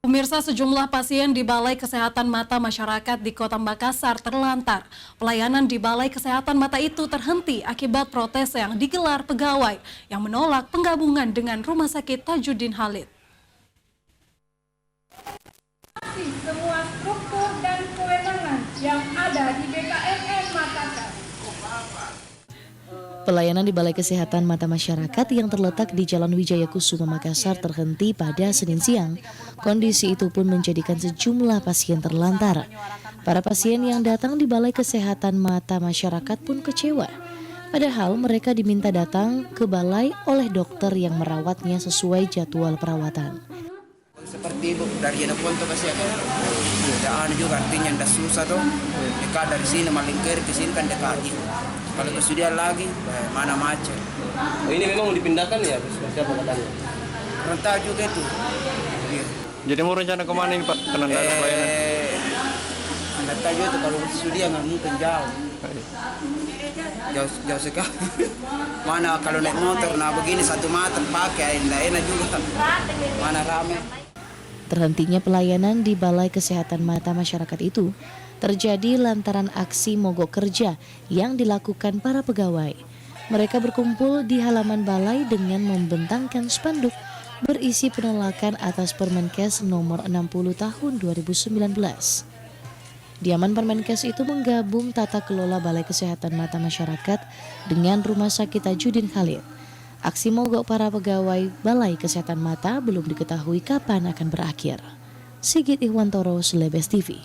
Pemirsa, sejumlah pasien di Balai Kesehatan Mata Masyarakat di Kota Makassar terlantar. Pelayanan di Balai Kesehatan Mata itu terhenti akibat protes yang digelar pegawai yang menolak penggabungan dengan Rumah Sakit Tajuddin Khalid. Semua struktur dan kewenangan yang ada di BKSM Makassar. Pelayanan di Balai Kesehatan Mata Masyarakat yang terletak di Jalan Wijaya Kusuma Makassar terhenti pada Senin siang. Kondisi itu pun menjadikan sejumlah pasien terlantar. Para pasien yang datang di Balai Kesehatan Mata Masyarakat pun kecewa. Padahal mereka diminta datang ke balai oleh dokter yang merawatnya sesuai jadwal perawatan. Seperti ibu dari Jeneponto kasih ada juga artinya tidak susah tuh. Dekat dari sini Malingkir ke sini kan dekat. Kalau kesudian lagi mana macet. Oh, ini memang mau dipindahkan ya, siapa katanya? Rentah juga itu. Iya. Jadi mau rencana kemana ini Pak? Karena nggak ada pelayanan. Rentah juga itu kalau kesudian nggak mungkin jauh. Jauh sekali. Mana kalau naik motor, nah begini satu mata pakai, enak juga. Mana rame. Terhentinya pelayanan di Balai Kesehatan Mata Masyarakat itu terjadi lantaran aksi mogok kerja yang dilakukan para pegawai. Mereka berkumpul di halaman balai dengan membentangkan spanduk berisi penolakan atas Permenkes nomor 60 tahun 2019. Diaman Permenkes itu menggabung tata kelola Balai Kesehatan Mata Masyarakat dengan Rumah Sakit Tajuddin Khalid. Aksi mogok para pegawai Balai Kesehatan Mata belum diketahui kapan akan berakhir. Sigit Ihwantoro, Slebes TV.